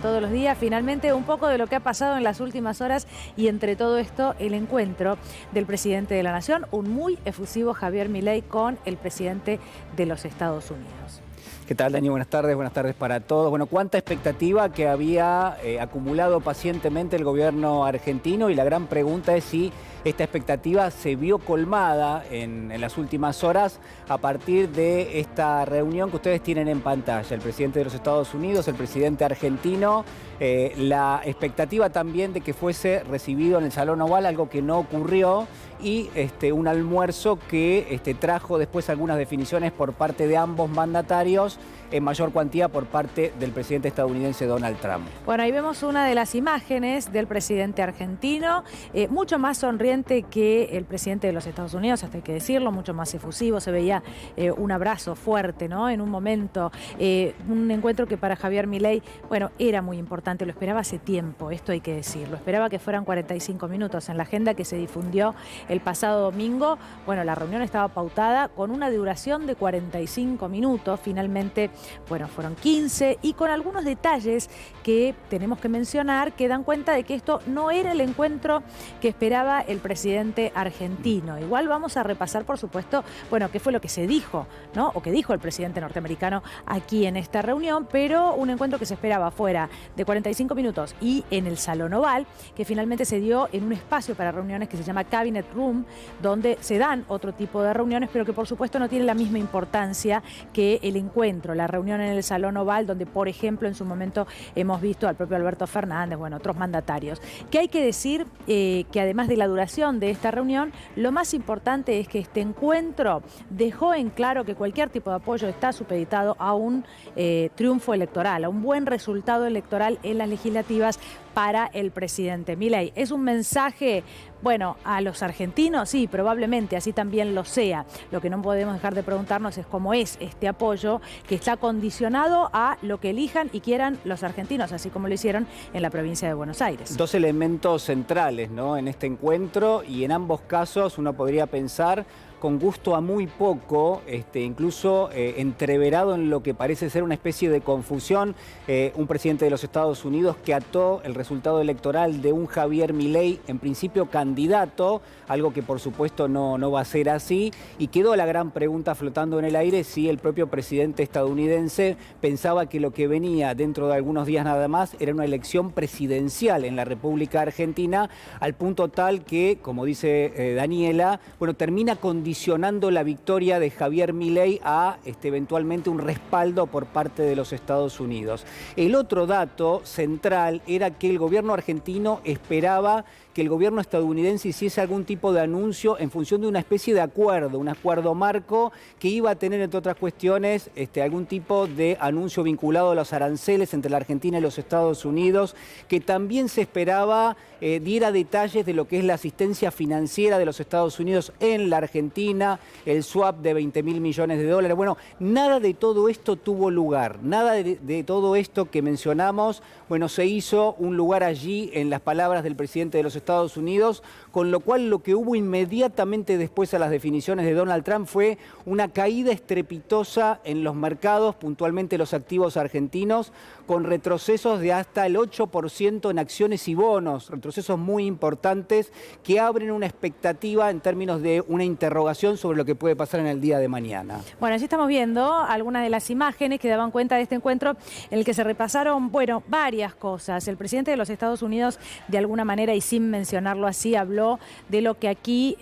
todos los días. Finalmente, un poco de lo que ha pasado en las últimas horas y entre todo esto, el encuentro del presidente de la Nación, un muy efusivo Javier Milei con el presidente de los Estados Unidos. ¿Qué tal, Dani? Buenas tardes para todos. Bueno, cuánta expectativa que había acumulado pacientemente el gobierno argentino, y la gran pregunta es si esta expectativa se vio colmada en las últimas horas a partir de esta reunión que ustedes tienen en pantalla. El presidente de los Estados Unidos, el presidente argentino, la expectativa también de que fuese recibido en el Salón Oval, algo que no ocurrió, y un almuerzo que trajo después algunas definiciones por parte de ambos mandatarios, en mayor cuantía por parte del presidente estadounidense Donald Trump. Bueno, ahí vemos una de las imágenes del presidente argentino, mucho más sonriente que el presidente de los Estados Unidos, hasta hay que decirlo, mucho más efusivo, se veía un abrazo fuerte, ¿no? En un momento, un encuentro que para Javier Milei, bueno, era muy importante, lo esperaba hace tiempo, esto hay que decirlo, esperaba que fueran 45 minutos en la agenda que se difundió el pasado domingo. Bueno, la reunión estaba pautada con una duración de 45 minutos, finalmente, bueno, fueron 15, y con algunos detalles que tenemos que mencionar que dan cuenta de que esto no era el encuentro que esperaba el presidente argentino. Igual vamos a repasar, por supuesto, bueno, qué fue lo que se dijo, ¿no? O que dijo el presidente norteamericano aquí en esta reunión, pero un encuentro que se esperaba fuera de 45 minutos y en el Salón Oval, que finalmente se dio en un espacio para reuniones que se llama Cabinet Room, donde se dan otro tipo de reuniones, pero que por supuesto no tiene la misma importancia que el encuentro, la reunión en el Salón Oval, donde, por ejemplo, en su momento hemos visto al propio Alberto Fernández, bueno, otros mandatarios. Que hay que decir que además de la duración de esta reunión, lo más importante es que este encuentro dejó en claro que cualquier tipo de apoyo está supeditado a un triunfo electoral, a un buen resultado electoral en las legislativas para el presidente Milei. Es un mensaje, bueno, a los argentinos, sí, probablemente así también lo sea. Lo que no podemos dejar de preguntarnos es cómo es este apoyo que está condicionado a lo que elijan y quieran los argentinos, así como lo hicieron en la provincia de Buenos Aires. Dos elementos centrales, ¿no?, en este encuentro, y en ambos casos uno podría pensar con gusto a muy poco, incluso entreverado en lo que parece ser una especie de confusión, un presidente de los Estados Unidos que ató el resultado electoral de un Javier Milei, en principio candidato, algo que por supuesto no va a ser así, y quedó la gran pregunta flotando en el aire si el propio presidente estadounidense pensaba que lo que venía dentro de algunos días nada más era una elección presidencial en la República Argentina, al punto tal que, como dice Daniela, bueno, termina condicionando la victoria de Javier Milei a eventualmente un respaldo por parte de los Estados Unidos. El otro dato central era que el gobierno argentino esperaba que el gobierno estadounidense hiciese algún tipo de anuncio en función de una especie de acuerdo, un acuerdo marco que iba a tener, entre otras cuestiones, algún tipo de anuncio vinculado a los aranceles entre la Argentina y los Estados Unidos, que también se esperaba diera detalles de lo que es la asistencia financiera de los Estados Unidos en la Argentina, el swap de 20.000 millones de dólares. Bueno, nada de todo esto tuvo lugar, nada de todo esto que mencionamos, bueno, se hizo un lugar allí en las palabras del presidente de los Estados Unidos, con lo cual lo que hubo inmediatamente después a las definiciones de Donald Trump fue una caída estrepitosa en los mercados, puntualmente los activos argentinos, con retrocesos de hasta el 8% en acciones y bonos, retrocesos muy importantes que abren una expectativa en términos de una interrogación sobre lo que puede pasar en el día de mañana. Bueno, allí estamos viendo algunas de las imágenes que daban cuenta de este encuentro en el que se repasaron, bueno, varias cosas. El presidente de los Estados Unidos, de alguna manera y sin mencionarlo así, habló de lo que aquí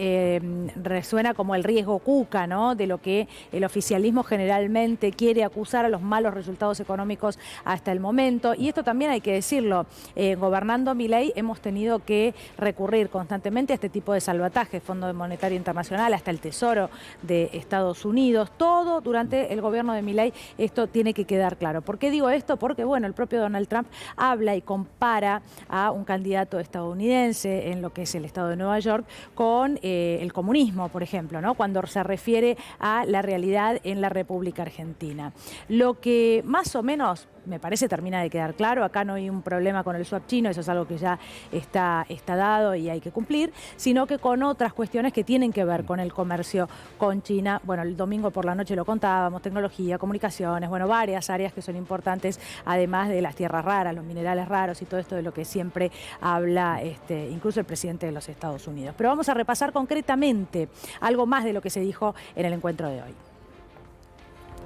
resuena como el riesgo Cuca, ¿no? De lo que el oficialismo generalmente quiere acusar a los malos resultados económicos hasta el momento. Y esto también hay que decirlo, gobernando Milei hemos tenido que recurrir constantemente a este tipo de salvataje, Fondo Monetario Internacional, hasta el Tesoro de Estados Unidos, todo durante el gobierno de Milei. Esto tiene que quedar claro. ¿Por qué digo esto? Porque, bueno, el propio Donald Trump habla y compara a un candidato estadounidense en lo que es el estado de Nueva York con el comunismo, por ejemplo, ¿no?, cuando se refiere a la realidad en la República Argentina. Lo que más o menos me parece termina de quedar claro. Acá no hay un problema con el swap chino, eso es algo que ya está dado y hay que cumplir, sino que con otras cuestiones que tienen que ver con el comercio con China. Bueno, el domingo por la noche lo contábamos, tecnología, comunicaciones, bueno, varias áreas que son importantes, además de las tierras raras, los minerales raros y todo esto de lo que siempre habla incluso el presidente de los Estados Unidos. Pero vamos a repasar concretamente algo más de lo que se dijo en el encuentro de hoy.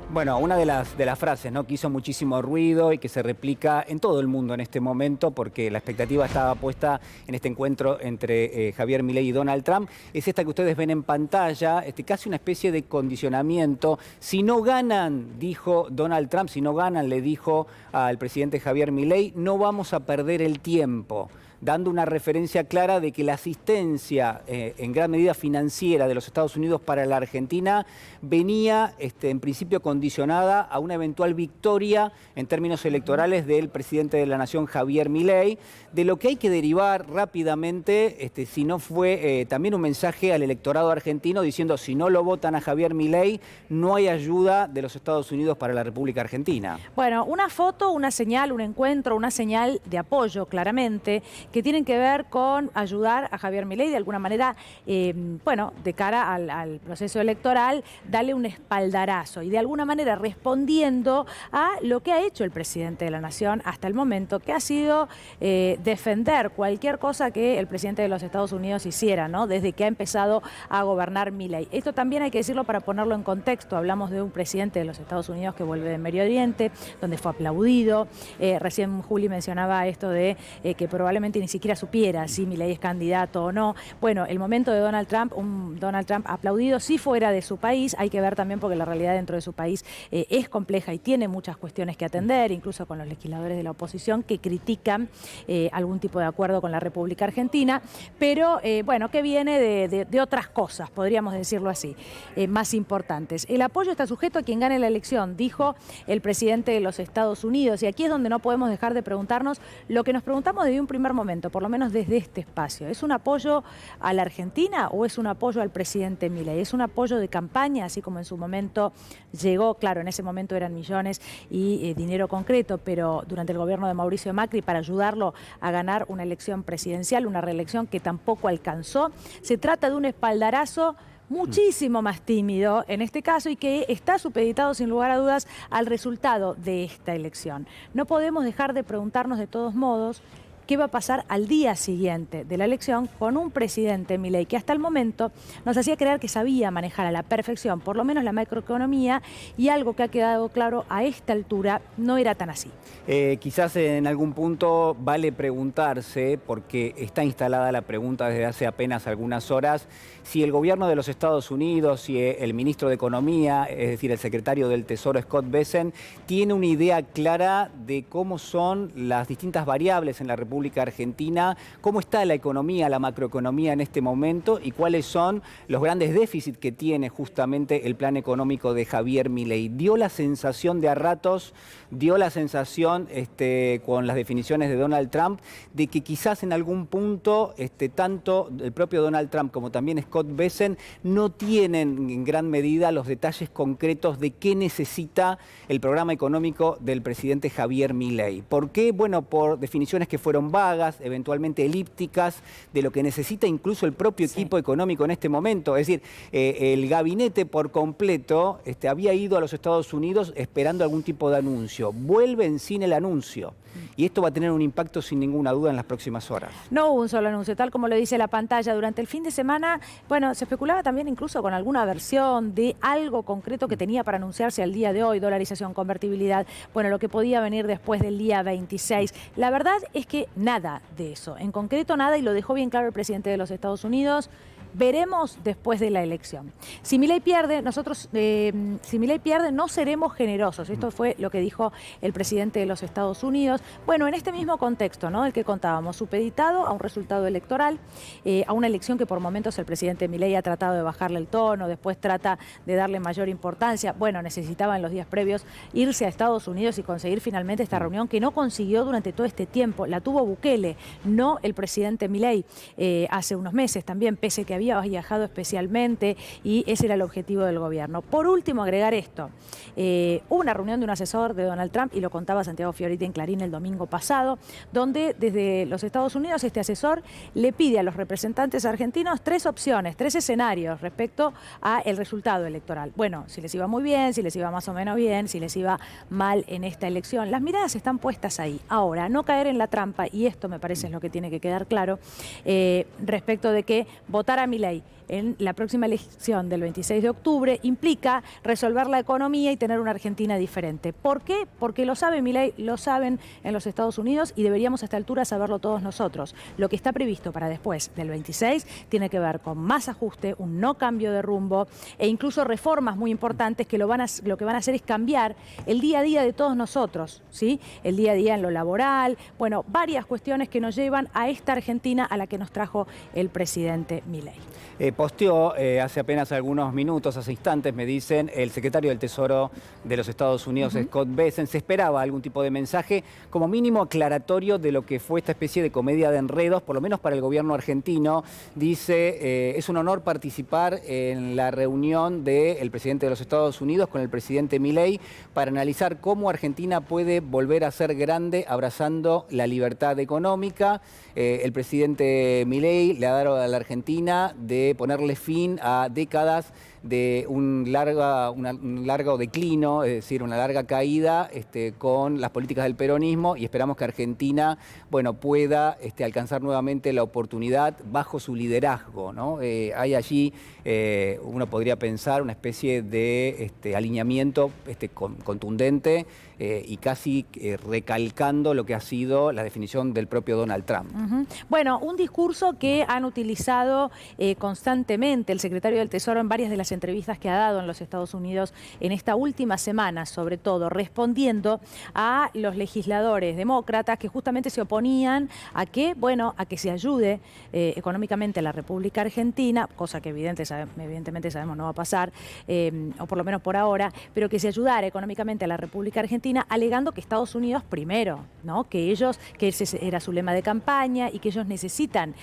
Bueno, una de las frases, ¿no?, que hizo muchísimo ruido y que se replica en todo el mundo en este momento, porque la expectativa estaba puesta en este encuentro entre Javier Milei y Donald Trump, es esta que ustedes ven en pantalla, casi una especie de condicionamiento. Si no ganan, dijo Donald Trump, si no ganan, le dijo al presidente Javier Milei, no vamos a perder el tiempo, dando una referencia clara de que la asistencia en gran medida financiera de los Estados Unidos para la Argentina venía en principio condicionada a una eventual victoria en términos electorales del presidente de la Nación, Javier Milei, de lo que hay que derivar rápidamente, si no fue también un mensaje al electorado argentino diciendo si no lo votan a Javier Milei, no hay ayuda de los Estados Unidos para la República Argentina. Bueno, una foto, una señal, un encuentro, una señal de apoyo, claramente, que tienen que ver con ayudar a Javier Milei de alguna manera, bueno, de cara al proceso electoral, darle un espaldarazo y de alguna manera respondiendo a lo que ha hecho el presidente de la Nación hasta el momento, que ha sido defender cualquier cosa que el presidente de los Estados Unidos hiciera, ¿no?, desde que ha empezado a gobernar Milei. Esto también hay que decirlo para ponerlo en contexto. Hablamos de un presidente de los Estados Unidos que vuelve de Medio Oriente, donde fue aplaudido. Recién Juli mencionaba esto de que probablemente ni siquiera supiera si Milei es candidato o no. Bueno, el momento de Donald Trump, un Donald Trump aplaudido si fuera de su país, hay que ver también porque la realidad dentro de su país es compleja y tiene muchas cuestiones que atender, incluso con los legisladores de la oposición que critican algún tipo de acuerdo con la República Argentina, pero bueno, que viene de otras cosas, podríamos decirlo así, más importantes. El apoyo está sujeto a quien gane la elección, dijo el presidente de los Estados Unidos, y aquí es donde no podemos dejar de preguntarnos lo que nos preguntamos desde un primer momento, por lo menos desde este espacio. ¿Es un apoyo a la Argentina o es un apoyo al presidente Milei? ¿Es un apoyo de campaña, así como en su momento llegó, claro, en ese momento eran millones y dinero concreto, pero durante el gobierno de Mauricio Macri para ayudarlo a ganar una elección presidencial, una reelección que tampoco alcanzó? Se trata de un espaldarazo muchísimo más tímido en este caso y que está supeditado sin lugar a dudas al resultado de esta elección. No podemos dejar de preguntarnos de todos modos qué va a pasar al día siguiente de la elección con un presidente, Milei, que hasta el momento nos hacía creer que sabía manejar a la perfección, por lo menos la macroeconomía, y algo que ha quedado claro a esta altura no era tan así. Quizás en algún punto vale preguntarse, porque está instalada la pregunta desde hace apenas algunas horas, si el gobierno de los Estados Unidos, si el ministro de Economía, es decir, el secretario del Tesoro, Scott Bessent, tiene una idea clara de cómo son las distintas variables en la República Argentina, cómo está la economía, la macroeconomía en este momento y cuáles son los grandes déficits que tiene justamente el plan económico de Javier Milei. Dio la sensación de a ratos, dio la sensación con las definiciones de Donald Trump de que quizás en algún punto tanto el propio Donald Trump como también Scott Bessent no tienen en gran medida los detalles concretos de qué necesita el programa económico del presidente Javier Milei. ¿Por qué? Bueno, por definiciones que fueron vagas, eventualmente elípticas, de lo que necesita incluso el propio equipo económico en este momento. Es decir, el gabinete por completo había ido a los Estados Unidos esperando algún tipo de anuncio. Vuelven sin el anuncio. Y esto va a tener un impacto sin ninguna duda en las próximas horas. No hubo un solo anuncio, tal como lo dice la pantalla. Durante el fin de semana, bueno, se especulaba también incluso con alguna versión de algo concreto que tenía para anunciarse al día de hoy, dolarización, convertibilidad, bueno, lo que podía venir después del día 26. La verdad es que nada de eso, en concreto nada, y lo dejó bien claro el presidente de los Estados Unidos. Veremos después de la elección. Si Milei pierde, no seremos generosos. Esto fue lo que dijo el presidente de los Estados Unidos. Bueno, en este mismo contexto, ¿no?, del que contábamos, supeditado a un resultado electoral, a una elección que por momentos el presidente Milei ha tratado de bajarle el tono, después trata de darle mayor importancia. Bueno, necesitaba en los días previos irse a Estados Unidos y conseguir finalmente esta reunión que no consiguió durante todo este tiempo. La tuvo Bukele, no el presidente Milei, hace unos meses también, pese que había había viajado especialmente y ese era el objetivo del gobierno. Por último, agregar esto. Hubo una reunión de un asesor de Donald Trump, y lo contaba Santiago Fioriti en Clarín el domingo pasado, donde desde los Estados Unidos este asesor le pide a los representantes argentinos 3 opciones, 3 escenarios respecto al resultado electoral. Bueno, si les iba muy bien, si les iba más o menos bien, si les iba mal en esta elección. Las miradas están puestas ahí. Ahora, no caer en la trampa, y esto me parece es lo que tiene que quedar claro, respecto de que votar a Milei en la próxima elección del 26 de octubre implica resolver la economía y tener una Argentina diferente. ¿Por qué? Porque lo sabe Milei, lo saben en los Estados Unidos y deberíamos a esta altura saberlo todos nosotros. Lo que está previsto para después del 26 tiene que ver con más ajuste, un no cambio de rumbo e incluso reformas muy importantes que lo que van a hacer es cambiar el día a día de todos nosotros, ¿sí? El día a día en lo laboral, bueno, varias cuestiones que nos llevan a esta Argentina a la que nos trajo el presidente Milei. Posteó hace apenas algunos minutos, hace instantes, me dicen, el secretario del Tesoro de los Estados Unidos, Scott Bessent. Se esperaba algún tipo de mensaje, como mínimo aclaratorio de lo que fue esta especie de comedia de enredos, por lo menos para el gobierno argentino. Dice, es un honor participar en la reunión del presidente de los Estados Unidos con el presidente Milei para analizar cómo Argentina puede volver a ser grande abrazando la libertad económica. El presidente Milei le ha dado a la Argentina de ponerle fin a décadas de un largo declino, es decir, una larga caída con las políticas del peronismo, y esperamos que Argentina, bueno, pueda alcanzar nuevamente la oportunidad bajo su liderazgo, ¿no? Hay allí, uno podría pensar, una especie de alineamiento contundente y casi recalcando lo que ha sido la definición del propio Donald Trump. Bueno, un discurso que han utilizado constantemente el secretario del Tesoro en varias de las entrevistas que ha dado en los Estados Unidos en esta última semana, sobre todo respondiendo a los legisladores demócratas que justamente se oponían a que, bueno, a que se ayude económicamente a la República Argentina, cosa que evidentemente sabemos no va a pasar, o por lo menos por ahora, pero que se ayudara económicamente a la República Argentina, alegando que Estados Unidos primero, ¿no? Que ese era su lema de campaña y que ellos necesitan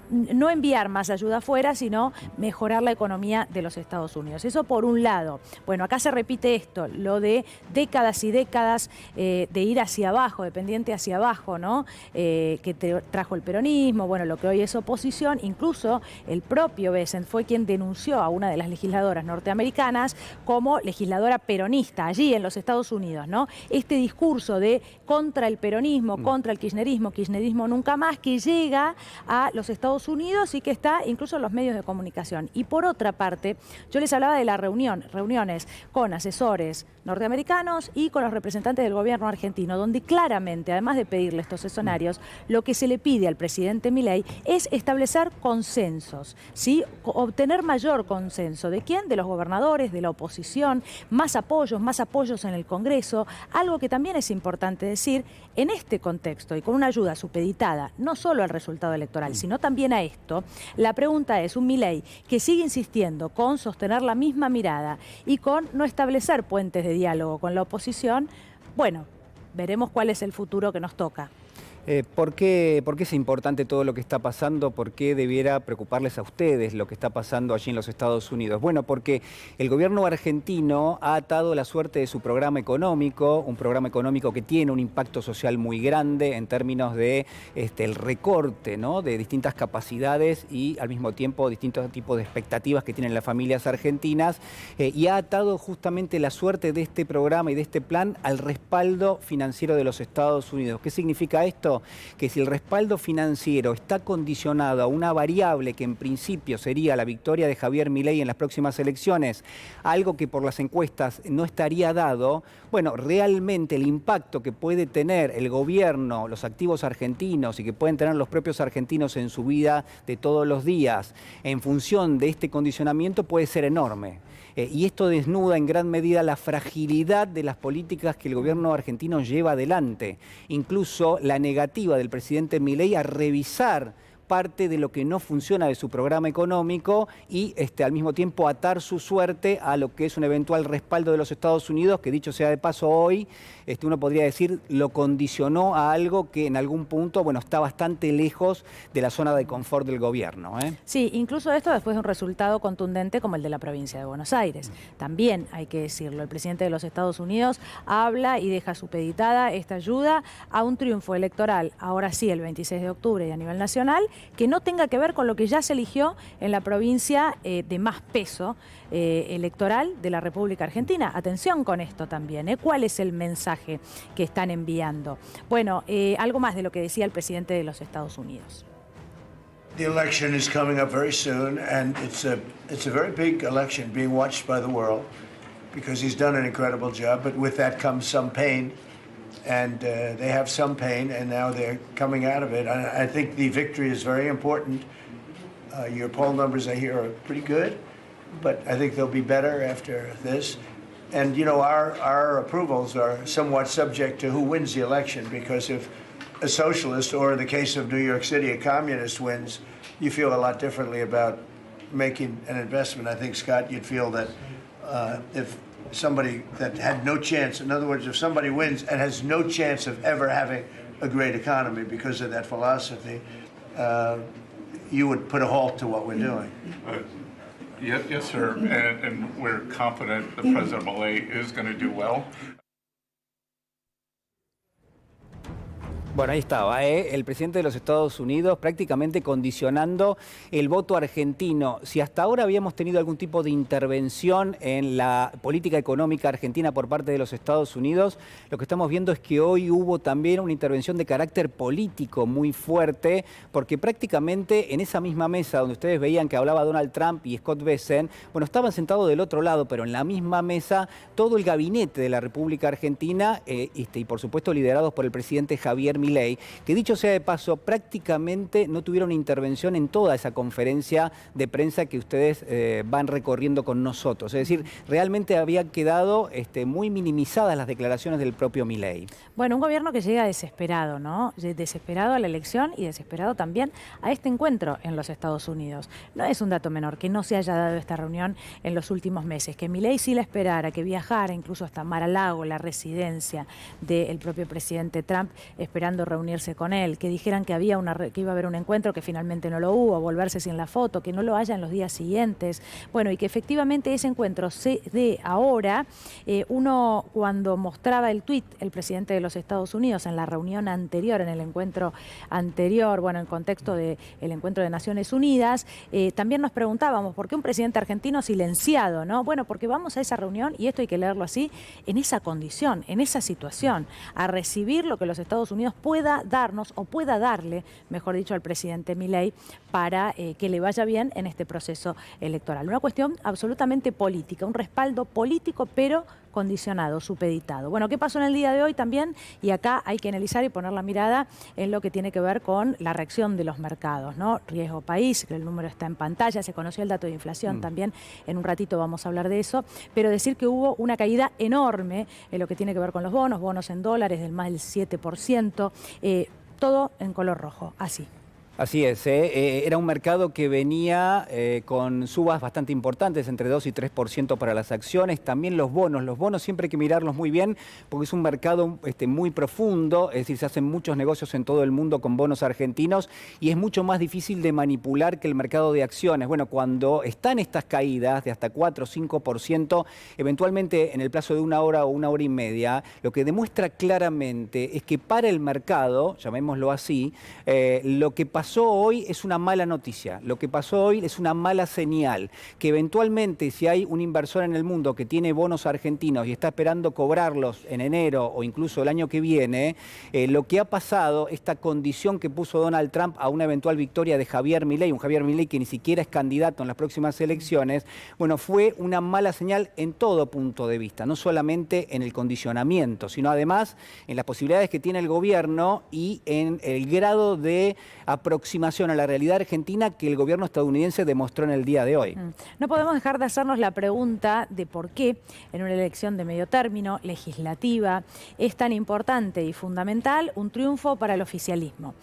no enviar más ayuda afuera, sino mejorar la economía de los Estados Unidos. Eso por un lado. Bueno, acá se repite esto, lo de décadas y décadas de ir hacia abajo, dependiente hacia abajo, ¿no? Que trajo el peronismo, bueno, lo que hoy es oposición. Incluso el propio Bessent fue quien denunció a una de las legisladoras norteamericanas como legisladora peronista allí en los Estados Unidos, ¿no? Este discurso de contra el peronismo, contra el kirchnerismo nunca más, que llega a los Estados Unidos y que está incluso en los medios de comunicación. Y por otra parte, yo les hablaba de reuniones con asesores norteamericanos y con los representantes del gobierno argentino, donde claramente, además de pedirle estos escenarios, lo que se le pide al presidente Milei es establecer consensos, ¿sí? Obtener mayor consenso. ¿De quién? De los gobernadores, de la oposición, más apoyos en el Congreso. Algo que también es importante decir, en este contexto y con una ayuda supeditada no solo al resultado electoral, sino también a esto, la pregunta es, un Milei que sigue insistiendo con sostener la misma mirada y con no establecer puentes de diálogo con la oposición, bueno, veremos cuál es el futuro que nos toca. ¿Por qué es importante todo lo que está pasando? ¿Por qué debiera preocuparles a ustedes lo que está pasando allí en los Estados Unidos? Bueno, porque el gobierno argentino ha atado la suerte de su programa económico, un programa económico que tiene un impacto social muy grande en términos de el recorte, ¿no? De distintas capacidades y al mismo tiempo distintos tipos de expectativas que tienen las familias argentinas, y ha atado justamente la suerte de este programa y de este plan al respaldo financiero de los Estados Unidos. ¿Qué significa esto? Que si el respaldo financiero está condicionado a una variable que en principio sería la victoria de Javier Milei en las próximas elecciones, algo que por las encuestas no estaría dado, bueno, realmente el impacto que puede tener el gobierno, los activos argentinos y que pueden tener los propios argentinos en su vida de todos los días, en función de este condicionamiento, puede ser enorme. Y esto desnuda en gran medida la fragilidad de las políticas que el gobierno argentino lleva adelante. Incluso la negativa del presidente Milei a revisar parte de lo que no funciona de su programa económico y al mismo tiempo atar su suerte a lo que es un eventual respaldo de los Estados Unidos, que dicho sea de paso hoy, uno podría decir, lo condicionó a algo que en algún punto, bueno, está bastante lejos de la zona de confort del gobierno. Sí, incluso esto después de un resultado contundente como el de la provincia de Buenos Aires. También hay que decirlo, el presidente de los Estados Unidos habla y deja supeditada esta ayuda a un triunfo electoral, ahora sí, el 26 de octubre y a nivel nacional, que no tenga que ver con lo que ya se eligió en la provincia de más peso electoral de la República Argentina. Atención con esto también, ¿cuál es el mensaje que están enviando? Bueno, algo más de lo que decía el presidente de los Estados Unidos. The election is coming up very soon, and it's a very big election being watched by the world because he's done an incredible job, but with that comes some pain, and they have some pain, and now they're coming out of it. I think the victory is very important. Your poll numbers, I hear, are pretty good, but I think they'll be better after this. And, you know, our approvals are somewhat subject to who wins the election, because if a socialist, or in the case of New York City, a communist wins, you feel a lot differently about making an investment. I think, Scott, you'd feel that if somebody that had no chance, in other words, if somebody wins and has no chance of ever having a great economy because of that philosophy, you would put a halt to what we're doing. Yes, sir, and we're confident that President Milei is going to do well. Bueno, ahí estaba, el presidente de los Estados Unidos prácticamente condicionando el voto argentino. Si hasta ahora habíamos tenido algún tipo de intervención en la política económica argentina por parte de los Estados Unidos, lo que estamos viendo es que hoy hubo también una intervención de carácter político muy fuerte, porque prácticamente en esa misma mesa donde ustedes veían que hablaba Donald Trump y Scott Bessent, bueno, estaban sentados del otro lado, pero en la misma mesa todo el gabinete de la República Argentina y por supuesto liderados por el presidente Javier Milei, que dicho sea de paso, prácticamente no tuvieron intervención en toda esa conferencia de prensa que ustedes van recorriendo con nosotros. Es decir, realmente habían quedado muy minimizadas las declaraciones del propio Milei. Bueno, un gobierno que llega desesperado, ¿no? Desesperado a la elección y desesperado también a este encuentro en los Estados Unidos. No es un dato menor que no se haya dado esta reunión en los últimos meses, que Milei sí la esperara, que viajara incluso hasta Mar-a-Lago, la residencia del propio presidente Trump, esperando reunirse con él, que dijeran que que iba a haber un encuentro, que finalmente no lo hubo, volverse sin la foto, que no lo haya en los días siguientes. Bueno, y que efectivamente ese encuentro se dé ahora. Uno, cuando mostraba el tuit, el presidente de los Estados Unidos en la reunión anterior, en el encuentro anterior, bueno, en contexto del encuentro de Naciones Unidas, también nos preguntábamos, ¿por qué un presidente argentino silenciado, no? Bueno, porque vamos a esa reunión, y esto hay que leerlo así, en esa condición, en esa situación, a recibir lo que los Estados Unidos pueda darnos o pueda darle, mejor dicho, al presidente Milei para que le vaya bien en este proceso electoral. Una cuestión absolutamente política, un respaldo político, pero condicionado, supeditado. Bueno, ¿qué pasó en el día de hoy también? Y acá hay que analizar y poner la mirada en lo que tiene que ver con la reacción de los mercados, ¿no? Riesgo país, que el número está en pantalla, se conoció el dato de inflación también, en un ratito vamos a hablar de eso, pero decir que hubo una caída enorme en lo que tiene que ver con los bonos en dólares del más del 7%, todo en color rojo, así. Así es, era un mercado que venía con subas bastante importantes, entre 2 y 3% para las acciones. También los bonos siempre hay que mirarlos muy bien porque es un mercado muy profundo, es decir, se hacen muchos negocios en todo el mundo con bonos argentinos y es mucho más difícil de manipular que el mercado de acciones. Bueno, cuando están estas caídas de hasta 4 o 5%, eventualmente en el plazo de una hora o una hora y media, lo que demuestra claramente es que para el mercado, llamémoslo así, lo que pasó hoy es una mala noticia, lo que pasó hoy es una mala señal, que eventualmente si hay un inversor en el mundo que tiene bonos argentinos y está esperando cobrarlos en enero o incluso el año que viene, lo que ha pasado, esta condición que puso Donald Trump a una eventual victoria de Javier Milei, un Javier Milei que ni siquiera es candidato en las próximas elecciones, bueno, fue una mala señal en todo punto de vista, no solamente en el condicionamiento, sino además en las posibilidades que tiene el gobierno y en el grado de aprobación aproximación a la realidad argentina que el gobierno estadounidense demostró en el día de hoy. No podemos dejar de hacernos la pregunta de por qué en una elección de medio término, legislativa, es tan importante y fundamental un triunfo para el oficialismo.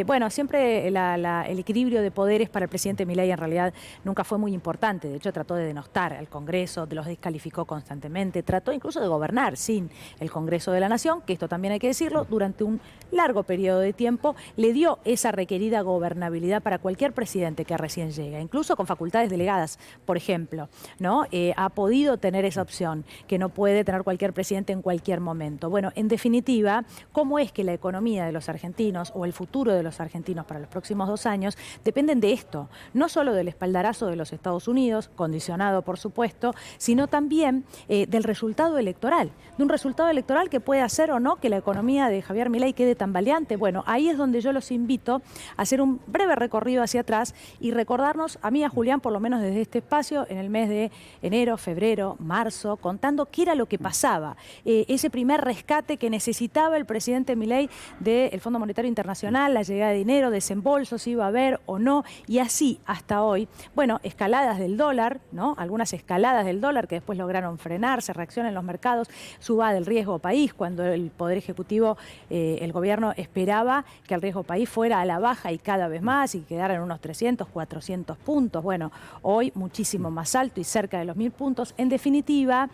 Bueno, siempre el equilibrio de poderes para el presidente Milei en realidad nunca fue muy importante. De hecho, trató de denostar al Congreso, los descalificó constantemente, trató incluso de gobernar sin el Congreso de la Nación, que esto también hay que decirlo, durante un largo periodo de tiempo le dio esa requerida gobernabilidad para cualquier presidente que recién llega, incluso con facultades delegadas, por ejemplo, ¿no? Ha podido tener esa opción que no puede tener cualquier presidente en cualquier momento. Bueno, en definitiva, ¿cómo es que la economía de los argentinos o el futuro de los argentinos para los próximos 2 años dependen de esto? No solo del espaldarazo de los Estados Unidos, condicionado por supuesto, sino también del resultado electoral, de un resultado electoral que puede hacer o no que la economía de Javier Milei quede tambaleante. Bueno, ahí es donde yo los invito a hacer un breve recorrido hacia atrás y recordarnos, a mí y a Julián, por lo menos desde este espacio, en el mes de enero, febrero, marzo, contando qué era lo que pasaba. Ese primer rescate que necesitaba el presidente Milei del Fondo Monetario Internacional, la llegada de dinero, desembolsos, si iba a haber o no, y así hasta hoy. Bueno, escaladas del dólar, ¿no? Algunas escaladas del dólar que después lograron frenarse, reacción en los mercados, suba del riesgo país, cuando el Poder Ejecutivo, el gobierno esperaba que el riesgo país fuera a la baja y cada vez más y quedara en unos 300, 400 puntos. Bueno, hoy muchísimo más alto y cerca de los 1000 puntos. En definitiva,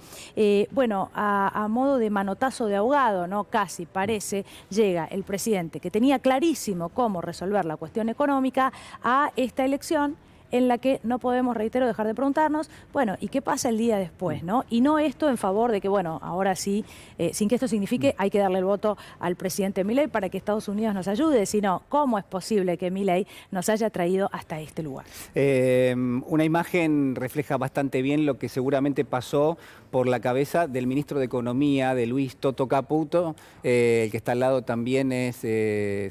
bueno, a modo de manotazo de ahogado, ¿no? Casi parece, llega el presidente que tenía clarísimo cómo resolver la cuestión económica a esta elección en la que no podemos, reitero, dejar de preguntarnos, bueno, ¿y qué pasa el día después, no? Y no esto en favor de que, bueno, ahora sí, sin que esto signifique, hay que darle el voto al presidente Milei para que Estados Unidos nos ayude, sino cómo es posible que Milei nos haya traído hasta este lugar. Una imagen refleja bastante bien lo que seguramente pasó por la cabeza del ministro de Economía, de Luis Toto Caputo, el que está al lado también es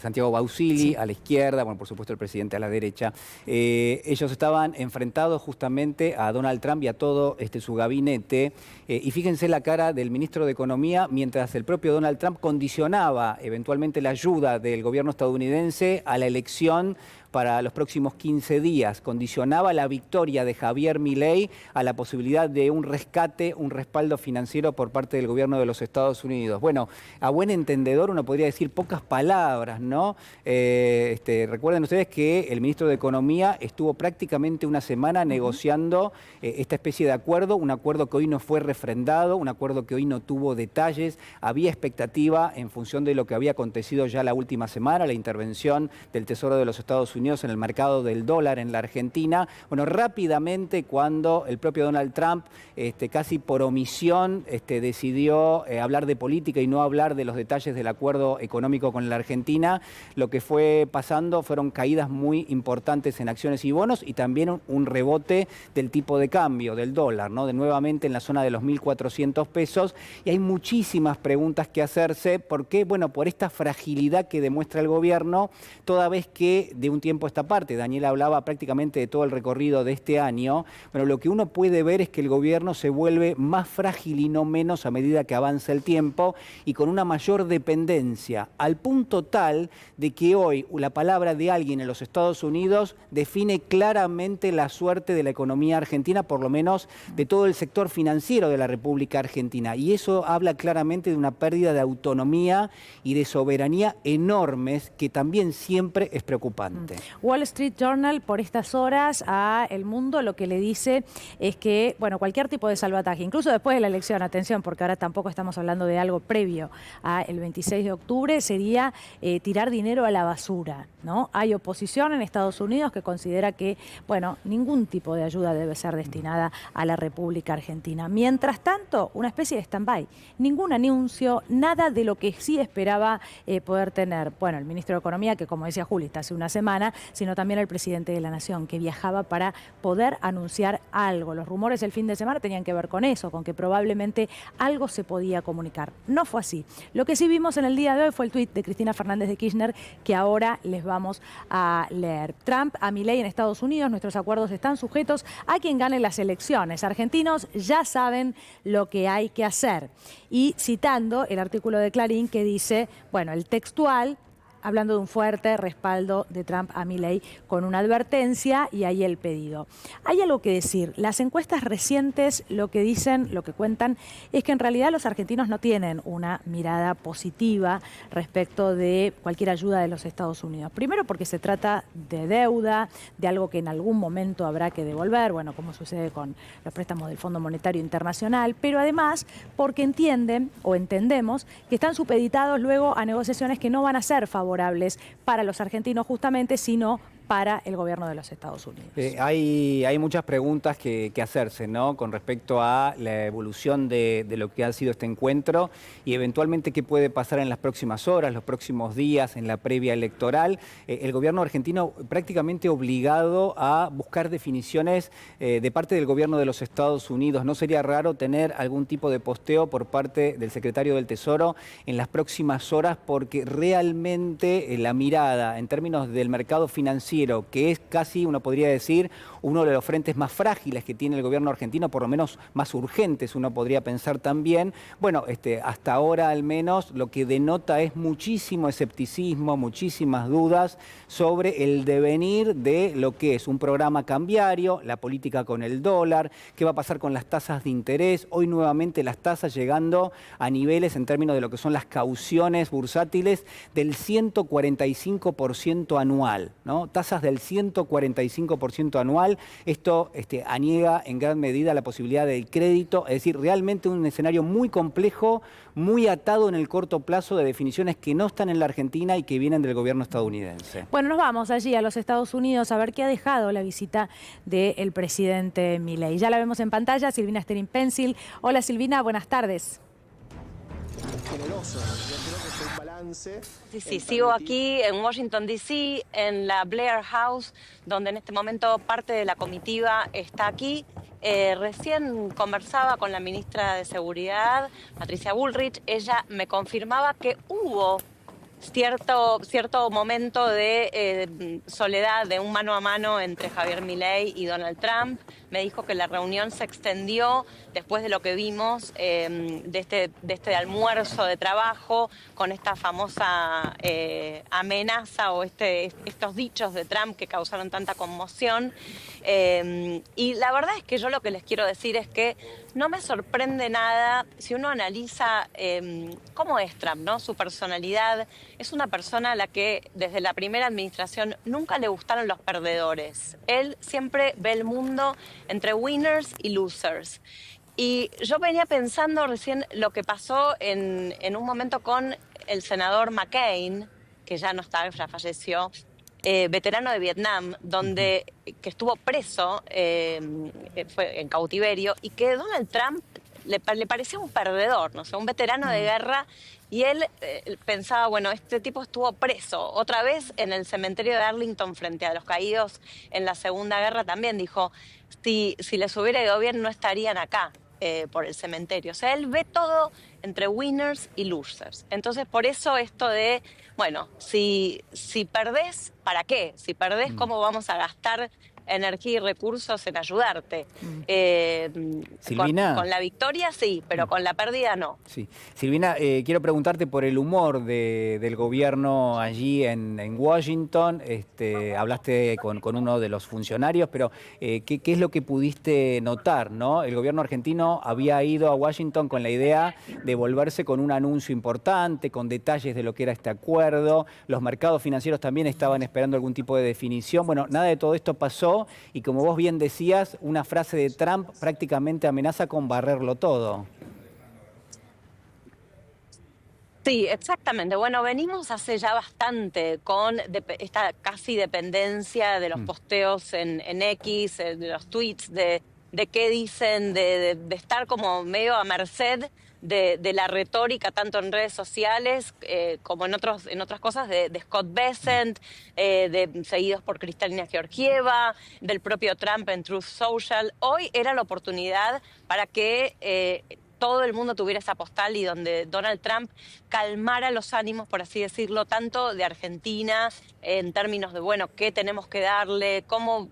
Santiago Bausili, sí, a la izquierda, bueno, por supuesto el presidente a la derecha. Ellos estaban enfrentados justamente a Donald Trump y a todo su gabinete. Y fíjense la cara del ministro de Economía mientras el propio Donald Trump condicionaba eventualmente la ayuda del gobierno estadounidense a la elección para los próximos 15 días. Condicionaba la victoria de Javier Milei a la posibilidad de un rescate, un respaldo financiero por parte del gobierno de los Estados Unidos. Bueno, a buen entendedor uno podría decir pocas palabras, ¿no? Recuerden ustedes que el ministro de Economía estuvo prácticamente una semana negociando esta especie de acuerdo, un acuerdo que hoy no fue refrendado, un acuerdo que hoy no tuvo detalles. Había expectativa en función de lo que había acontecido ya la última semana, la intervención del Tesoro de los Estados Unidos en el mercado del dólar en la Argentina. Bueno, rápidamente cuando el propio Donald Trump, casi por omisión, decidió hablar de política y no hablar de los detalles del acuerdo económico con la Argentina, lo que fue pasando fueron caídas muy importantes en acciones y bonos y también un rebote del tipo de cambio del dólar, ¿no? De nuevamente en la zona de los 1.400 pesos. Y hay muchísimas preguntas que hacerse. ¿Por qué? Bueno, por esta fragilidad que demuestra el gobierno, toda vez que de un tiempo a esta parte, Daniela hablaba prácticamente de todo el recorrido de este año, pero lo que uno puede ver es que el gobierno se vuelve más frágil y no menos a medida que avanza el tiempo y con una mayor dependencia, al punto tal de que hoy la palabra de alguien en los Estados Unidos define claramente la suerte de la economía argentina, por lo menos de todo el sector financiero de la República Argentina. Y eso habla claramente de una pérdida de autonomía y de soberanía enormes que también siempre es preocupante. Wall Street Journal por estas horas a El Mundo lo que le dice es que, bueno, cualquier tipo de salvataje, incluso después de la elección, atención, porque ahora tampoco estamos hablando de algo previo al 26 de octubre, sería tirar dinero a la basura, ¿no? Hay oposición en Estados Unidos que considera que, bueno, ningún tipo de ayuda debe ser destinada a la República Argentina. Mientras tanto, una especie de stand-by, ningún anuncio, nada de lo que sí esperaba poder tener, bueno, el ministro de Economía, que como decía Juli, está hace una semana, sino también el presidente de la Nación, que viajaba para poder anunciar algo. Los rumores del fin de semana tenían que ver con eso, con que probablemente algo se podía comunicar. No fue así. Lo que sí vimos en el día de hoy fue el tuit de Cristina Fernández de Kirchner, que ahora les vamos a leer. Trump a Milei en Estados Unidos, nuestros acuerdos están sujetos a quien gane las elecciones. Argentinos ya saben lo que hay que hacer. Y citando el artículo de Clarín que dice, bueno, el textual, hablando de un fuerte respaldo de Trump a Milei con una advertencia y ahí el pedido. Hay algo que decir. Las encuestas recientes lo que dicen, lo que cuentan, es que en realidad los argentinos no tienen una mirada positiva respecto de cualquier ayuda de los Estados Unidos. Primero porque se trata de deuda, de algo que en algún momento habrá que devolver, bueno, como sucede con los préstamos del Fondo Monetario Internacional, pero además porque entienden o entendemos que están supeditados luego a negociaciones que no van a ser favorables para los argentinos justamente, sino para el gobierno de los Estados Unidos. Hay muchas preguntas que hacerse, ¿no? Con respecto a la evolución de lo que ha sido este encuentro y eventualmente qué puede pasar en las próximas horas, los próximos días, en la previa electoral. El gobierno argentino prácticamente obligado a buscar definiciones de parte del gobierno de los Estados Unidos. No sería raro tener algún tipo de posteo por parte del secretario del Tesoro en las próximas horas, porque realmente la mirada en términos del mercado financiero, que es casi, uno podría decir, uno de los frentes más frágiles que tiene el gobierno argentino, por lo menos más urgentes, uno podría pensar también. Bueno, hasta ahora al menos lo que denota es muchísimo escepticismo, muchísimas dudas sobre el devenir de lo que es un programa cambiario, la política con el dólar, qué va a pasar con las tasas de interés. Hoy nuevamente las tasas llegando a niveles en términos de lo que son las cauciones bursátiles del 145% anual, ¿no? Tasas del 145% anual. Esto aniega en gran medida la posibilidad del crédito, es decir, realmente un escenario muy complejo, muy atado en el corto plazo de definiciones que no están en la Argentina y que vienen del gobierno estadounidense. Bueno, nos vamos allí a los Estados Unidos a ver qué ha dejado la visita del presidente Milei. Ya la vemos en pantalla, Silvina Sterin Pencil. Hola Silvina, buenas tardes. Generoso, yo creo que fue un balance. Sí, sigo aquí en Washington, D.C., en la Blair House, donde en este momento parte de la comitiva está aquí. Recién conversaba con la ministra de Seguridad, Patricia Bullrich. Ella me confirmaba que hubo cierto momento de soledad, de un mano a mano entre Javier Milei y Donald Trump. Me dijo que la reunión se extendió después de lo que vimos de este almuerzo de trabajo con esta famosa amenaza o estos dichos de Trump que causaron tanta conmoción. Y la verdad es que yo lo que les quiero decir es que no me sorprende nada si uno analiza cómo es Trump, ¿no? Su personalidad. Es una persona a la que desde la primera administración nunca le gustaron los perdedores. Él siempre ve el mundo entre winners y losers. Y yo venía pensando recién lo que pasó en un momento con el senador McCain, que ya no está, ya falleció, veterano de Vietnam, que estuvo preso, fue en cautiverio, y que Donald Trump le parecía un perdedor, no sé, un veterano de guerra, y él pensaba, bueno, este tipo estuvo preso. Otra vez en el cementerio de Arlington frente a los caídos en la Segunda Guerra también dijo, si les hubiera ido bien no estarían acá. Por el cementerio. O sea, él ve todo entre winners y losers. Entonces, por eso esto de, bueno, si perdés, ¿para qué? Si perdés, ¿cómo vamos a gastar energía y recursos en ayudarte? Silvina. Con la victoria sí, pero con la pérdida no. Sí. Silvina, quiero preguntarte por el humor del gobierno allí en Washington. Hablaste con uno de los funcionarios, pero ¿qué es lo que pudiste notar, ¿no? El gobierno argentino había ido a Washington con la idea de volverse con un anuncio importante, con detalles de lo que era este acuerdo. Los mercados financieros también estaban esperando algún tipo de definición. Bueno, nada de todo esto pasó y, como vos bien decías, una frase de Trump prácticamente amenaza con barrerlo todo. Sí, exactamente. Bueno, venimos hace ya bastante con esta casi dependencia de los posteos en X, de los tweets, de qué dicen, de estar como medio a merced de la retórica, tanto en redes sociales como en otras cosas, de Scott Bessent, seguidos por Kristalina Georgieva, del propio Trump en Truth Social. Hoy era la oportunidad para que todo el mundo tuviera esa postal y donde Donald Trump calmara los ánimos, por así decirlo, tanto de Argentina en términos de, bueno, qué tenemos que darle,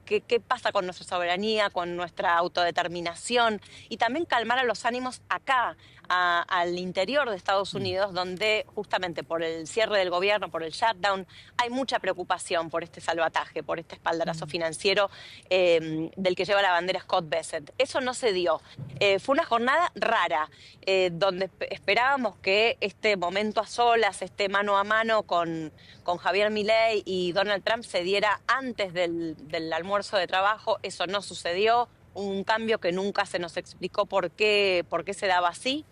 qué pasa con nuestra soberanía, con nuestra autodeterminación, y también calmara los ánimos acá, al interior de Estados Unidos, donde justamente por el cierre del gobierno, por el shutdown, hay mucha preocupación por este salvataje, por este espaldarazo financiero del que lleva la bandera Scott Bessent. Eso no se dio. Fue una jornada rara, donde esperábamos que este momento a solas, este mano a mano con Javier Milei y Donald Trump se diera antes del almuerzo de trabajo. Eso no sucedió. Un cambio que nunca se nos explicó por qué se daba así.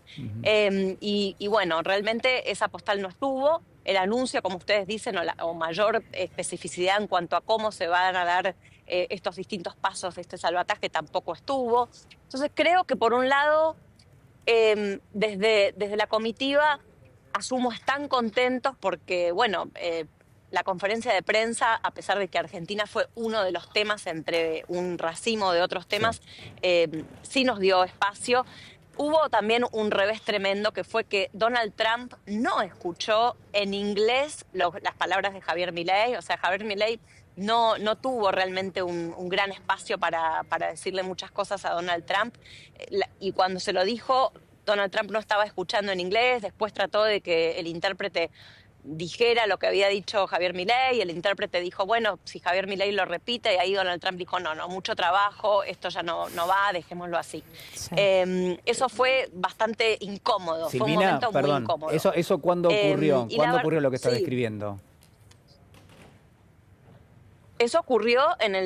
Y bueno, realmente esa postal no estuvo. El anuncio, como ustedes dicen, o mayor especificidad en cuanto a cómo se van a dar estos distintos pasos de este salvataje tampoco estuvo. Entonces creo que por un lado, desde la comitiva, asumo están contentos porque, bueno, la conferencia de prensa, a pesar de que Argentina fue uno de los temas entre un racimo de otros temas, sí nos dio espacio. Hubo también un revés tremendo, que fue que Donald Trump no escuchó en inglés las palabras de Javier Milei. O sea, Javier Milei no tuvo realmente un gran espacio para decirle muchas cosas a Donald Trump. Y cuando se lo dijo, Donald Trump no estaba escuchando en inglés. Después trató de que el intérprete dijera lo que había dicho Javier Milei, y el intérprete dijo, bueno, si Javier Milei lo repite, y ahí Donald Trump dijo, no, mucho trabajo, esto ya no va, dejémoslo así. Sí. Eso fue bastante incómodo, Silvina, fue un momento perdón, muy incómodo. ¿Eso cuándo ocurrió? ¿Cuándo ocurrió lo que está sí. describiendo? Eso ocurrió en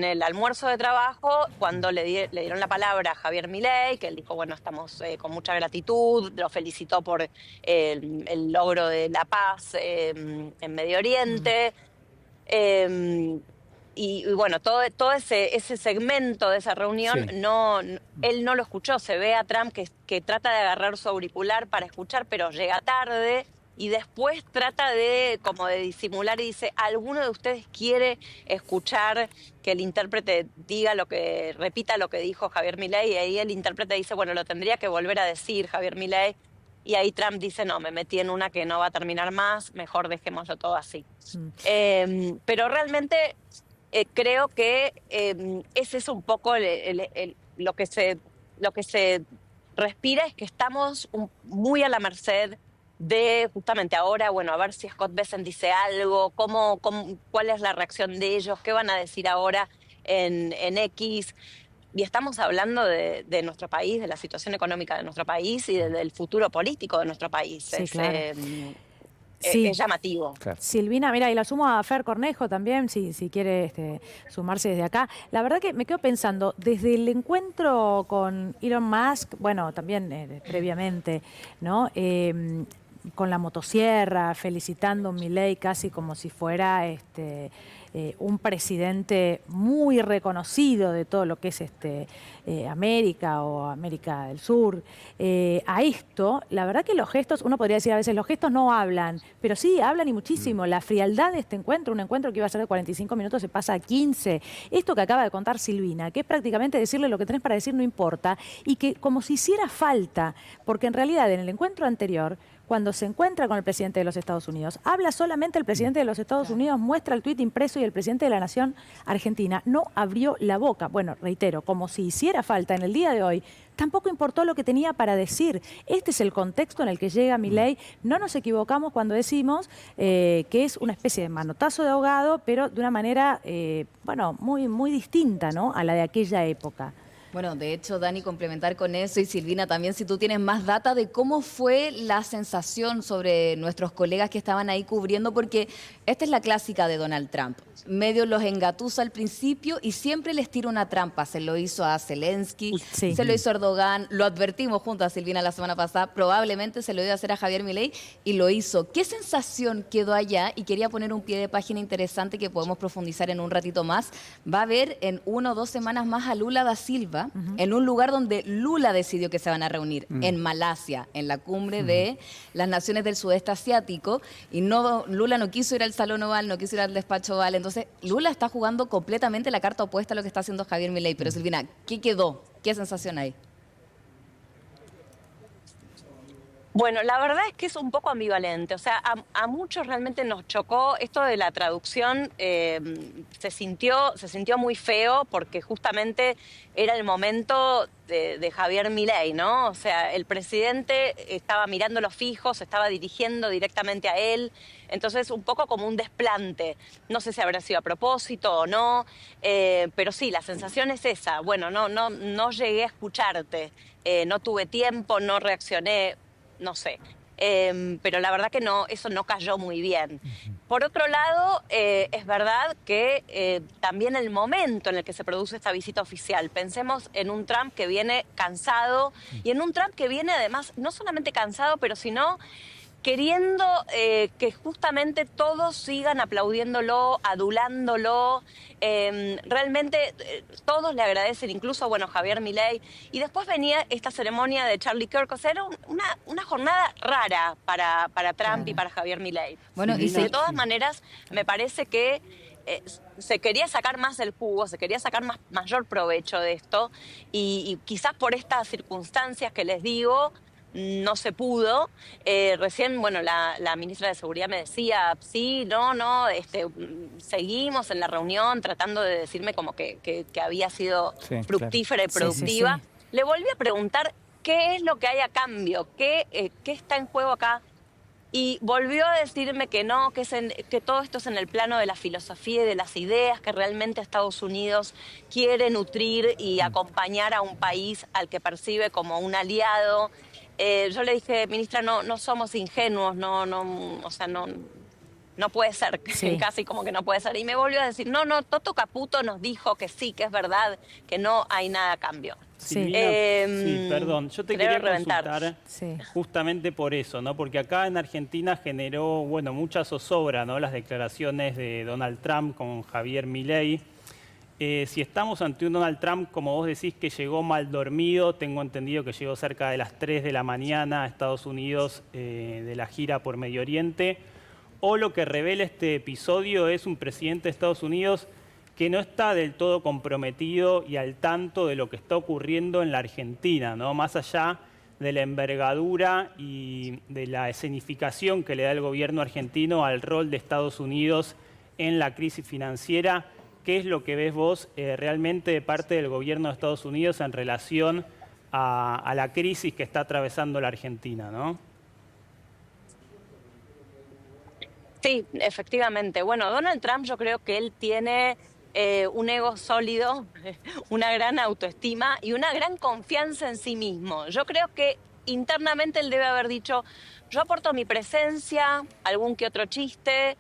el almuerzo de trabajo, cuando le dieron la palabra a Javier Milei, que él dijo, bueno, estamos con mucha gratitud, lo felicitó por el logro de la paz en Medio Oriente. Y bueno, todo ese segmento de esa reunión, sí. Él no lo escuchó. Se ve a Trump que trata de agarrar su auricular para escuchar, pero llega tarde. Y después trata de disimular y dice, ¿alguno de ustedes quiere escuchar que el intérprete repita lo que dijo Javier Milei? Y ahí el intérprete dice, bueno, lo tendría que volver a decir Javier Milei. Y ahí Trump dice, no, me metí en una que no va a terminar más, mejor dejémoslo todo así. Pero realmente creo que ese es un poco lo que se respira, es que estamos muy a la merced de justamente ahora, bueno, a ver si Scott Bessent dice algo, cuál es la reacción de ellos, qué van a decir ahora en X. Y estamos hablando de nuestro país, de la situación económica de nuestro país y del futuro político de nuestro país. Sí, claro. Es llamativo. Claro. Silvina, mira, y lo sumo a Fer Cornejo también, si quiere sumarse desde acá. La verdad que me quedo pensando, desde el encuentro con Elon Musk, bueno, también previamente, ¿no? Con la motosierra, felicitando a Milei casi como si fuera un presidente muy reconocido de todo lo que es América o América del Sur. A esto, la verdad que los gestos, uno podría decir a veces, los gestos no hablan, pero sí hablan y muchísimo. La frialdad de este encuentro, un encuentro que iba a ser de 45 minutos, se pasa a 15. Esto que acaba de contar Silvina, que es prácticamente decirle lo que tenés para decir no importa, y que como si hiciera falta, porque en realidad en el encuentro anterior, cuando se encuentra con el presidente de los Estados Unidos, habla solamente el presidente de los Estados Unidos, muestra el tuit impreso y el presidente de la Nación Argentina no abrió la boca. Bueno, reitero, como si hiciera falta en el día de hoy, tampoco importó lo que tenía para decir. Este es el contexto en el que llega Milei. No nos equivocamos cuando decimos que es una especie de manotazo de ahogado, pero de una manera, muy, muy distinta, ¿no?, a la de aquella época. Bueno, de hecho, Dani, complementar con eso, y Silvina también, si tú tienes más data de cómo fue la sensación sobre nuestros colegas que estaban ahí cubriendo, porque esta es la clásica de Donald Trump. Medio los engatusa al principio y siempre les tira una trampa. Se lo hizo a Zelensky, sí. Se lo hizo a Erdogan, lo advertimos junto a Silvina la semana pasada, probablemente se lo iba a hacer a Javier Milei y lo hizo. ¿Qué sensación quedó allá? Y quería poner un pie de página interesante que podemos profundizar en un ratito más. Va a haber en 1 o 2 semanas más a Lula da Silva, en un lugar donde Lula decidió que se van a reunir, en Malasia, en la cumbre de las naciones del sudeste asiático, y Lula no quiso ir al Salón Oval, no quiso ir al despacho Oval. Entonces Lula está jugando completamente la carta opuesta a lo que está haciendo Javier Milei. Pero Silvina, ¿qué quedó? ¿Qué sensación hay? Bueno, la verdad es que es un poco ambivalente. O sea, a muchos realmente nos chocó esto de la traducción. Se sintió muy feo porque justamente era el momento de Javier Milei, ¿no? O sea, el presidente estaba mirándolo fijo, se estaba dirigiendo directamente a él. Entonces, un poco como un desplante. No sé si habrá sido a propósito o no, pero sí, la sensación es esa. Bueno, no llegué a escucharte, no tuve tiempo, no reaccioné. No sé, pero la verdad que no, eso no cayó muy bien. Por otro lado, es verdad que también el momento en el que se produce esta visita oficial, pensemos en un Trump que viene cansado y en un Trump que viene además no solamente cansado, pero sino queriendo que justamente todos sigan aplaudiéndolo, adulándolo. Realmente todos le agradecen, incluso, bueno, Javier Milei. Y después venía esta ceremonia de Charlie Kirk. O sea, era una jornada rara para Trump y para Javier Milei. Bueno, y de todas maneras, me parece que se quería sacar más el jugo, se quería sacar mayor provecho de esto. Y quizás por estas circunstancias que les digo, no se pudo. Recién, bueno, la ministra de Seguridad me decía, sí, no, seguimos en la reunión tratando de decirme como que había sido fructífera y productiva. Sí. Le volví a preguntar qué es lo que hay a cambio, qué está en juego acá. Y volvió a decirme que no, que todo esto es en el plano de la filosofía y de las ideas, que realmente Estados Unidos quiere nutrir y acompañar a un país al que percibe como un aliado. Yo le dije, ministra, no somos ingenuos, o sea, no puede ser, casi como que no puede ser. Y me volvió a decir, no, Toto Caputo nos dijo que sí, que es verdad, que no hay nada a cambio. Silvina, sí, perdón, yo te quería consultar justamente por eso, ¿no? Porque acá en Argentina generó, bueno, mucha zozobra, ¿no? Las declaraciones de Donald Trump con Javier Milei. Si estamos ante un Donald Trump, como vos decís, que llegó mal dormido, tengo entendido que llegó cerca de las 3 de la mañana a Estados Unidos de la gira por Medio Oriente, o lo que revela este episodio es un presidente de Estados Unidos que no está del todo comprometido y al tanto de lo que está ocurriendo en la Argentina, ¿no? Más allá de la envergadura y de la escenificación que le da el gobierno argentino al rol de Estados Unidos en la crisis financiera. ¿Qué es lo que ves vos realmente de parte del gobierno de Estados Unidos en relación a la crisis que está atravesando la Argentina, ¿no? Sí, efectivamente. Bueno, Donald Trump, yo creo que él tiene un ego sólido, una gran autoestima y una gran confianza en sí mismo. Yo creo que internamente él debe haber dicho, yo aporto mi presencia, algún que otro chiste,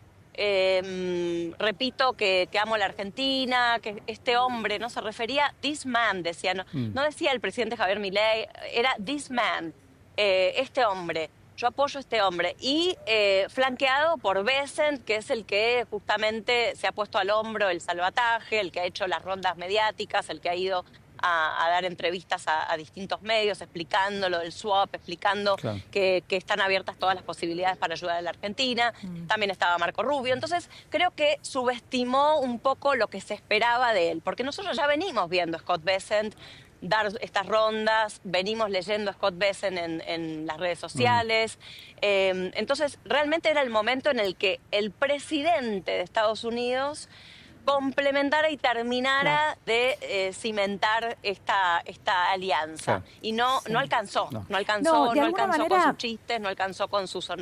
repito que amo la Argentina, que este hombre, no se refería, this man, decía, no decía el presidente Javier Milei, era this man, este hombre. Yo apoyo a este hombre. Y flanqueado por Bessent, que es el que justamente se ha puesto al hombro el salvataje, el que ha hecho las rondas mediáticas, el que ha ido a dar entrevistas a distintos medios, explicando lo del swap, explicando que están abiertas todas las posibilidades para ayudar a la Argentina. También estaba Marco Rubio. Entonces, creo que subestimó un poco lo que se esperaba de él, porque nosotros ya venimos viendo a Scott Bessent dar estas rondas, venimos leyendo a Scott Bessent en las redes sociales. Entonces, realmente era el momento en el que el presidente de Estados Unidos complementara y terminara de cimentar esta alianza. Y no alcanzó. No alcanzó con sus chistes, no alcanzó con sus